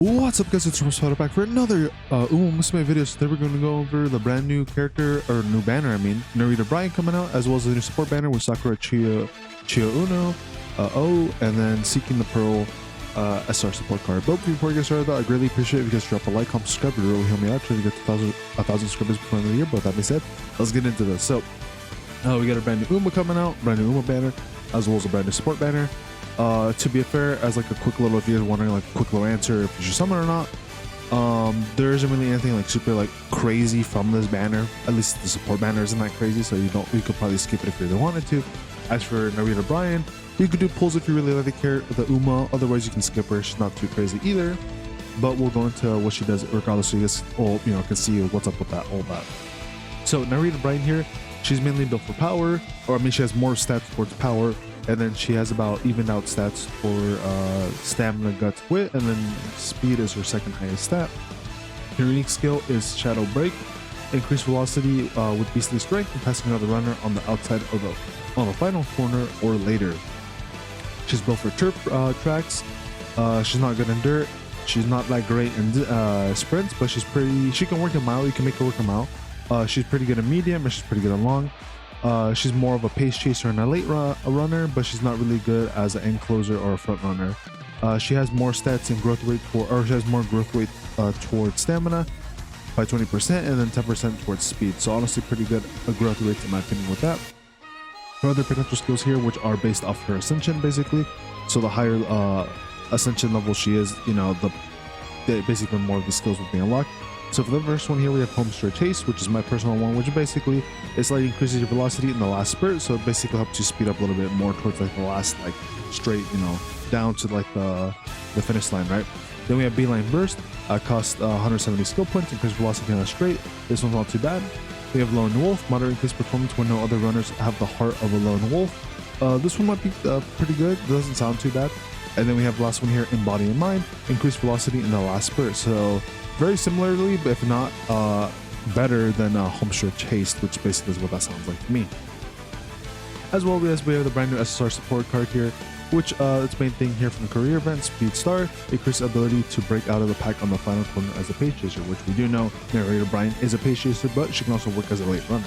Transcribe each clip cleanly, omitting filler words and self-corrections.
What's up guys, it's Spider back for another Umamusume video. So today we're going to go over the brand new character, or new banner, Narita Brian coming out, as well as the new support banner with SAKURA CHIYONO, and then Seeking the Pearl SR support card. But before we get started though, I greatly appreciate it if you guys drop a like, comment, subscribe, it really help me out, trying to get to 1,000 subscribers before the end of the year. But that being said, let's get into this. So we got a brand new Uma coming out, brand new Uma banner, as well as a brand new support banner. To be fair, as like a quick little, if you're wondering, like a quick little answer if you should summon or not, there isn't really anything like super like crazy from this banner. At least the support banner isn't that crazy, so you could probably skip it if you really wanted to. As for Narita Brian, you could do pulls if you really like the Uma. Otherwise, you can skip her. She's not too crazy either. But we'll go into what she does regardless, so you guys all can see what's up with that, all that. So Narita Brian here, she's mainly built for power, or she has more stats towards power. And then she has about evened out stats for stamina, guts, wit, and then speed is her second highest stat. Her unique skill is Shadow Break, increased velocity with beastly strength and passing another runner on the outside of the final corner or later. She's built for turf tracks. She's not good in dirt. She's not that great in sprints, but she can work a mile. You can make her work a mile. She's pretty good in medium, and she's pretty good in long. She's more of a pace chaser and a late runner, but she's not really good as an end closer or a front runner. She has more stats and growth rate she has more growth rate towards stamina by 20%, and then 10% towards speed. So honestly, pretty good growth rate in my opinion with that. Her other potential skills here, which are based off her ascension basically. So the higher ascension level she is, basically more of the skills will be unlocked. So for the first one here, we have Home Stretch Haste, which is my personal one, which basically it slightly increases your velocity in the last spurt. So it basically helps you speed up a little bit more towards like the last straight, down to like the finish line, right? Then we have Beeline Burst, costs 170 skill points, increased velocity on a straight. This one's not too bad. We have Lone Wolf, moderate increased performance when no other runners have the heart of a lone wolf. This one might be pretty good. It doesn't sound too bad. And then we have the last one here, Embody in Mind, increased velocity in the last spurt. So very similarly, but if not better than Home Stretch Haste, which basically is what that sounds like to me. As well as we have the brand new SSR support card here, which its main thing here from the career event, Speed Star, increased ability to break out of the pack on the final corner as a pace chaser, which we do know Narita Brian is a pace chaser, but she can also work as a late runner.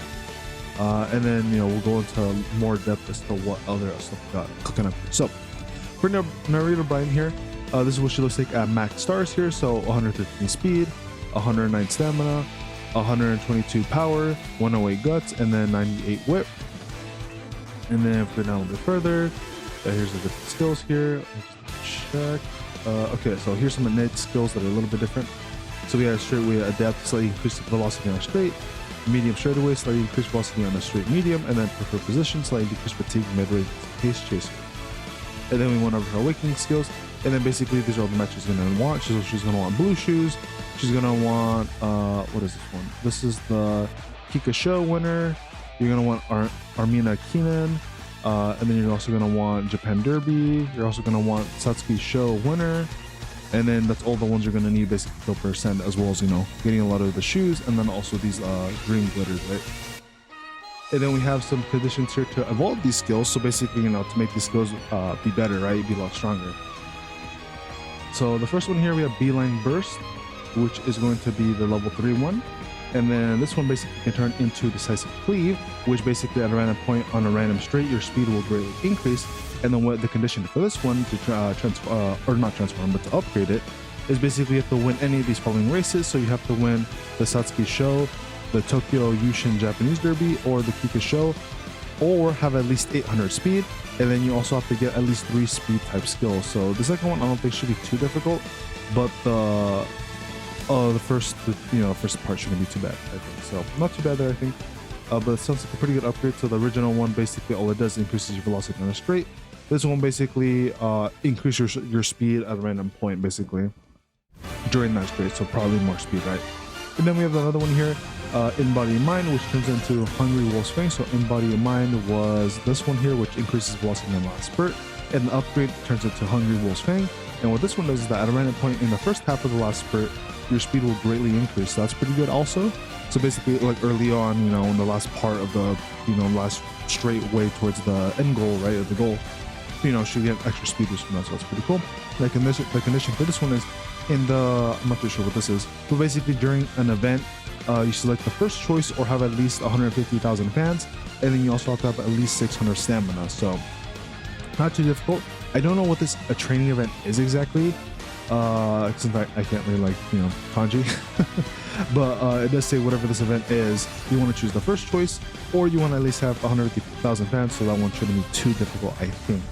And then we'll go into more depth as to what other stuff we got cooking up here. So for Narita Brian here, this is what she looks like at max stars here. So 113 speed, 109 stamina, 122 power, 108 guts, and then 98 wit. And then if we go down a little bit further, here's the different skills here. Check. Okay, so here's some innate skills that are a little bit different. So we have straight way adapt, slightly increased velocity on a straight, medium straightaway, slightly increased velocity on a straight medium, and then prefer position, slightly decreased fatigue, mid-range, pace chaser. And then we went over her awakening skills. And then basically these are all the matches she's going to want. She's going to want blue shoes. She's going to want, what is this one? This is the Kika Show winner. You're going to want Armina Keenan. And then you're also going to want Japan Derby. You're also going to want Satsuki Show winner. And then that's all the ones you're going to need basically to percent, as well as, getting a lot of the shoes. And then also these green glitters, right? And then we have some conditions here to evolve these skills. So basically, to make these skills be better, right? Be a lot stronger. So the first one here, we have Beeline Burst, which is going to be the level 3 one. And then this one basically can turn into Decisive Cleave, which basically at a random point on a random straight, your speed will greatly increase. And then what the condition for this one to to upgrade it is basically you have to win any of these following races. So you have to win the Satsuki Show, the Tokyo Yushin Japanese Derby, or the Kika Show, or have at least 800 speed. And then you also have to get at least 3 speed type skills. So the second one I don't think should be too difficult, but the first part shouldn't be too bad, I think. So not too bad there, I think. But it sounds like a pretty good upgrade. So the original one, basically all it does is increases your velocity on a straight. This one basically increases your speed at a random point basically during that straight. So probably more speed, right? And then we have another one here, Embody Mind, which turns into Hungry Wolf's Fang. So Embody Mind was this one here, which increases velocity in the last spurt, and the upgrade turns into Hungry Wolf's Fang. And what this one does is that at a random point in the first half of the last spurt, your speed will greatly increase. So that's pretty good also. So basically, like early on, in the last part of the, last straight way towards the end goal, right, of the goal, should get extra speed boost from that. So that's pretty cool. The condition for this one is in the, I'm not too sure what this is, but basically during an event, you select the first choice or have at least 150,000 fans, and then you also have to have at least 600 stamina. So not too difficult. I don't know what this a training event is exactly, since I can't really like, you know, kanji. But it does say whatever this event is, you want to choose the first choice, or you want to at least have 150,000 fans, so that one shouldn't be too difficult, I think.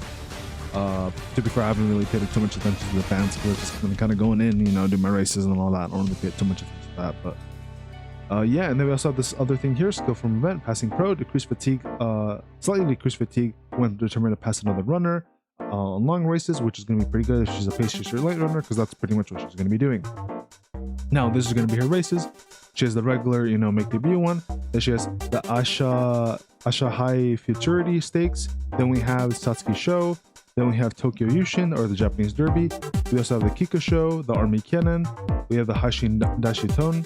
To be fair, I haven't really paid too much attention to the fans because I've just been kind of going in, you know, do my races and all that. I don't really pay too much attention to that, but yeah. And then we also have this other thing here: skill from event, passing pro, decrease fatigue, slightly decrease fatigue when determined to pass another runner on long races, which is going to be pretty good if she's a pace chaser light runner, because that's pretty much what she's going to be doing. Now, this is going to be her races. She has the regular, you know, make debut one. Then she has the Asha High Futurity Stakes. Then we have Satsuki Show. Then we have Tokyo Yushin, or the Japanese Derby. We also have the Kiko Show, the Army Cannon. We have the Hashin Dashiton,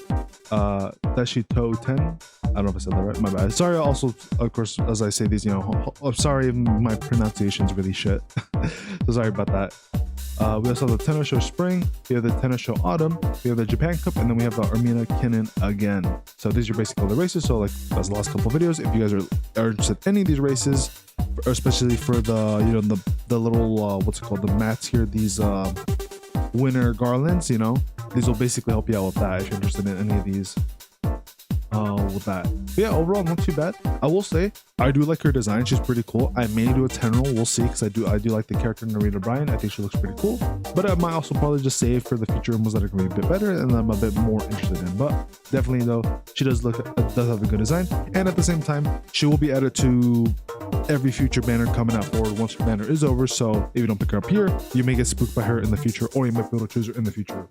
Dashito 10. I don't know if I said that right, my bad. Sorry, also, of course, as I say these, you know, I'm sorry if my pronunciation's really shit. So sorry about that. We also have the Tenno Show Spring, we have the Tenno Show Autumn, we have the Japan Cup, and then we have the Armina Cannon again. So these are basically all the races. So like as the last couple of videos, if you guys are interested in any of these races, or especially for the, you know, the little what's it called, the mats here, these winter garlands, you know, these will basically help you out with that if you're interested in any of these. With that, but yeah, overall not too bad. I will say I do like her design. She's pretty cool. I may do a 10 roll, we'll see, because I do like the character Narita Brian. I think she looks pretty cool, but I might also probably just save for the future ones that are going to be a bit better and I'm a bit more interested in. But definitely though, she does have a good design, and at the same time she will be added to every future banner coming out forward once her banner is over. So if you don't pick her up here, you may get spooked by her in the future, or you might be able to choose her in the future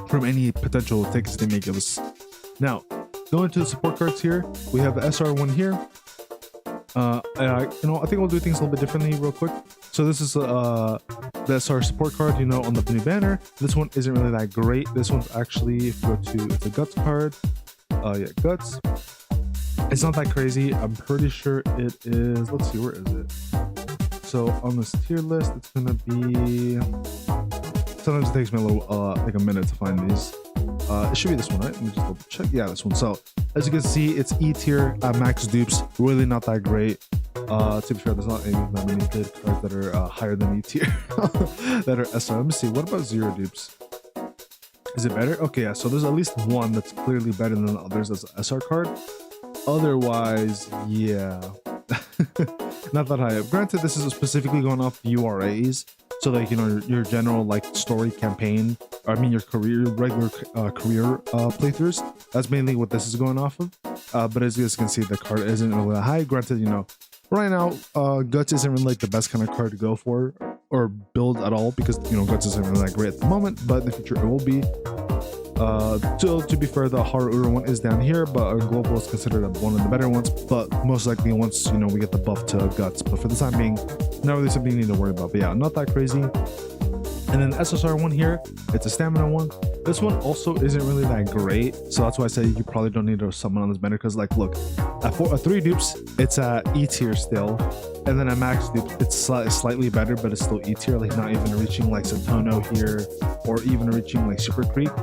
from any potential tickets they may give us. Now, going to the support cards here, we have the SR one here. You know, I think we'll do things a little bit differently real quick. So this is the SR support card, you know, on the new banner. This one isn't really that great. This one's actually, if you go to, it's a guts card. Yeah, guts. It's not that crazy. I'm pretty sure it is, let's see, where is it? So on this tier list, it's gonna be, sometimes it takes me a little, like a minute to find these. It should be this one, right? Let me just double check. Yeah, this one. So as you can see, it's E tier max dupes. Really not that great. To be fair, there's not even that many good cards that are higher than E tier that are SR. Let me see. What about zero dupes? Is it better? Okay, yeah. So there's at least one that's clearly better than the others as an SR card. Otherwise, yeah, not that high. Granted, this is specifically going off URAs. So like, you know, your general like story campaign, or I mean your regular career playthroughs. That's mainly what this is going off of. But as you guys can see, the card isn't really that high. Granted, you know, right now Guts isn't really like the best kind of card to go for or build at all, because, you know, Guts isn't really that great at the moment, but in the future it will be. So to be fair, the Haruura one is down here, but Global is considered one of the better ones, but most likely once, you know, we get the buff to Guts. But for the time being, not really something you need to worry about. But yeah, not that crazy. And then the SSR one here, it's a stamina one. This one also isn't really that great, so that's why I say you probably don't need to summon on this banner, because like, look, at 3 dupes, it's at E tier still, and then at max dupe, it's slightly better, but it's still E tier, like not even reaching like Satono here, or even reaching like Supercreek.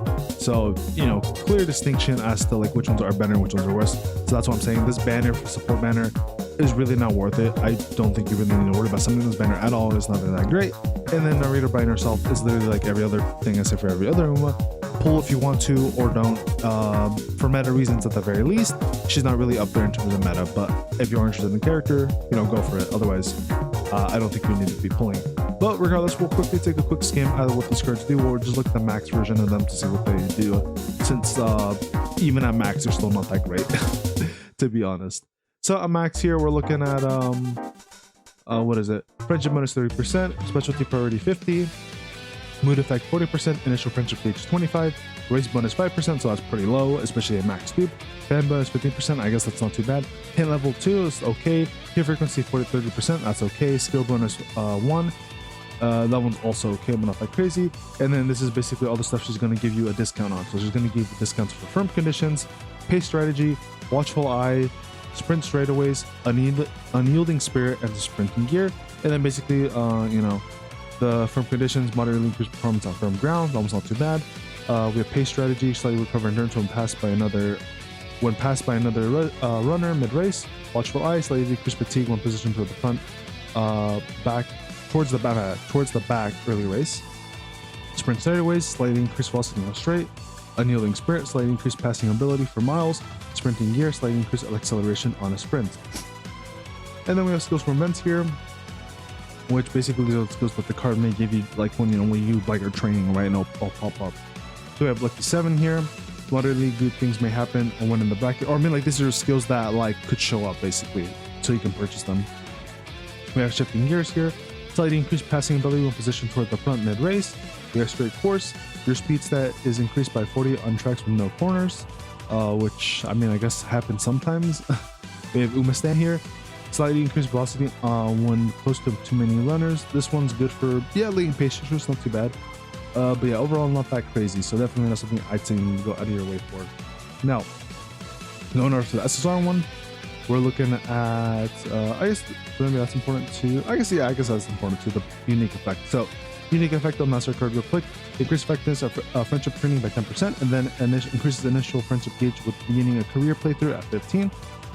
So, you know, clear distinction as to like which ones are better and which ones are worse. So that's what I'm saying. This banner, support banner, is really not worth it. I don't think you really need to worry about summoning this banner at all. It's not really that great. And then Narita Brian herself is literally like every other thing I say for every other Uma. Pull if you want to, or don't. For meta reasons at the very least, she's not really up there in terms of meta, but if you're interested in the character, you know, go for it. Otherwise, I don't think you need to be pulling. But regardless, we'll quickly take a quick skim at what these cards do, or just look at the max version of them to see what they do, since even at max, they're still not that great, to be honest. So at max here, we're looking at, what is it? Friendship bonus 30%, specialty priority 50, mood effect 40%, initial friendship gauge 25, race bonus 5%, so that's pretty low, especially at max dupe. Fan bonus 15%, I guess that's not too bad. Hit level 2 is okay. Hit frequency 30%, that's okay. Skill bonus 1. That one's also okay, but not that crazy. And then this is basically all the stuff she's going to give you a discount on. So she's going to give you discounts for firm conditions, pace strategy, watchful eye, sprint straightaways, unyielding spirit, and the sprinting gear. And then basically, you know, The firm conditions moderately increase performance on firm ground, almost not too bad. We have pace strategy, slightly recover endurance when passed by another runner mid-race. Watchful eye, slightly decrease fatigue when positioned toward the front, towards the back early race. Sprint sideways, slightly increased velocity on straight. Unyielding spirit, slightly increased passing ability for miles. Sprinting gear, slightly increased acceleration on a sprint. And then we have skills from events here, which basically these are the skills that the card may give you, like when you like are training, right? And it'll pop up. So we have Lucky 7 here. Moderately good things may happen or when in the bracket, or I mean, like these are skills that like could show up basically, so you can purchase them. We have Shifting Gears here. Slightly increased passing ability when positioned toward the front mid-race. We have Straight Course. Your speed stat is increased by 40 on tracks with no corners, which I mean I guess happens sometimes. We have Umamusume here. Slightly increased velocity when close to too many runners. This one's good for late pace, it's not too bad. But yeah, overall not that crazy, so definitely not something I'd say you go out of your way for. Now, going over to the SSR one, we're looking at I guess maybe that's important too. I guess that's important too, the unique effect. So unique effect on master card real quick. Increased effectiveness of friendship training by 10%, and then increases initial friendship gauge with beginning a career playthrough at 15.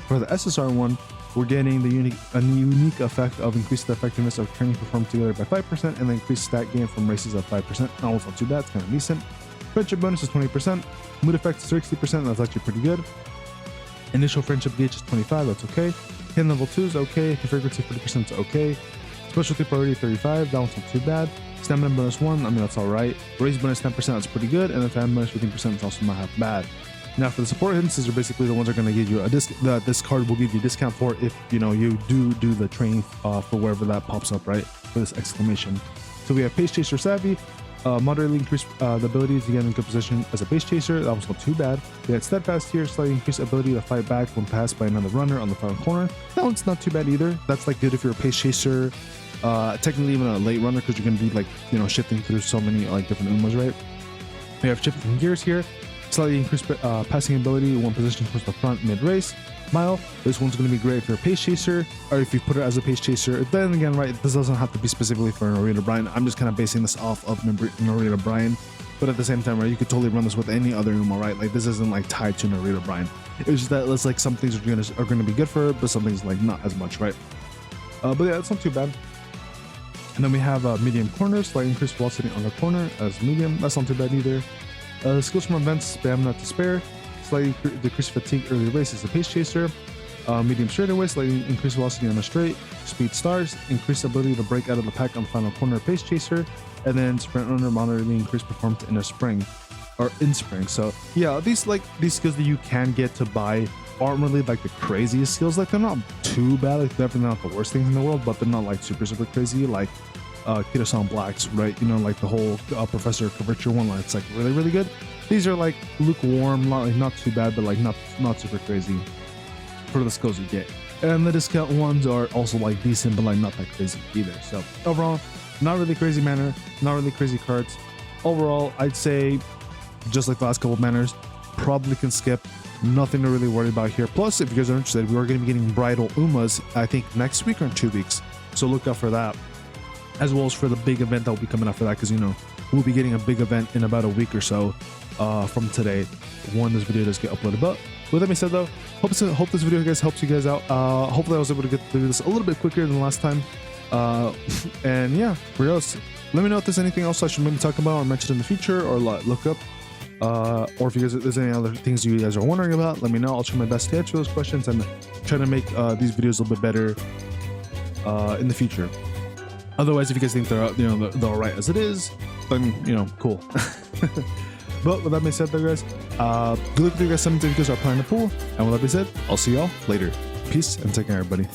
For the SSR one, we're getting a unique effect of increased effectiveness of training performed together by 5%, and then increased stat gain from races at 5%. Almost not too bad, it's kind of decent. Friendship bonus is 20%. Mood effect is 60%, that's actually pretty good. Initial friendship gauge is 25, that's okay. Hit level 2 is okay. Frequency 40% is okay. Specialty priority 35, that one's not too bad. Stamina bonus 1, I mean that's alright. Raise bonus 10%, that's pretty good. And then fan bonus 15% is also not half bad. Now for the support hints, these are basically the ones that are going to give you a this card will give you a discount for if you do the training for wherever that pops up, right? For this exclamation. So we have Pace Chaser Savvy, moderately increased the ability to get in good position as a pace chaser. That was not too bad. We had Steadfast here, slightly increased ability to fight back when passed by another runner on the final corner. That one's not too bad either. That's like good if you're a pace chaser, technically even a late runner, because you're going to be like shifting through so many like different Umas, right? We have Shifting Gears here. Slightly increased passing ability when positioned towards the front mid-race. Mile, this one's going to be great if you're a pace chaser, or if you put it as a pace chaser. Then again, right, this doesn't have to be specifically for Narita Brian. I'm just kind of basing this off of Narita Brian, but at the same time, right, you could totally run this with any other Uma, right? Like this isn't like tied to Narita Brian. It's just that it's like some things are going to be good for it, but some things like not as much, right? But yeah, it's not too bad. And then we have medium corner, slightly increased velocity on the corner as medium. That's not too bad either. Skills from events, Spam Not to Spare, slightly decreased fatigue early race as a pace chaser. Medium straightaway, slightly increased velocity on a straight. Speed stars, increased ability to break out of the pack on the final corner pace chaser. And then sprint runner, moderately increased performance in a spring. So yeah, these skills that you can get to buy aren't really like the craziest skills. Like they're not too bad, like definitely not the worst things in the world, but they're not like super crazy. Like Kirasan Blacks, right? Like the whole Professor Curvature one, like it's like really good. These are like lukewarm, not too bad, but like not super crazy for the skills you get. And the discount ones are also like decent, but like not that crazy either. So overall, not really crazy manner, not really crazy cards. Overall, I'd say just like the last couple of manners, probably can skip. Nothing to really worry about here. Plus, if you guys are interested, we are going to be getting bridal Umas, I think next week or in 2 weeks. So look out for that, as well as for the big event that will be coming after that, because we'll be getting a big event in about a week or so from today when this video does get uploaded. But with that being said though, hope this video guys helps you guys out. Hopefully I was able to get through this a little bit quicker than last time. And yeah, regardless, let me know if there's anything else I should maybe talk about or mention in the future or look up. Or if you guys there's any other things you guys are wondering about, let me know. I'll try my best to answer those questions and try to make these videos a little bit better in the future. Otherwise, if you guys think they're they're all right as it is, then cool. But with that being said, though, guys, good luck to you guys. Some of you guys are playing the pool, and with that being said, I'll see y'all later. Peace and take care, everybody.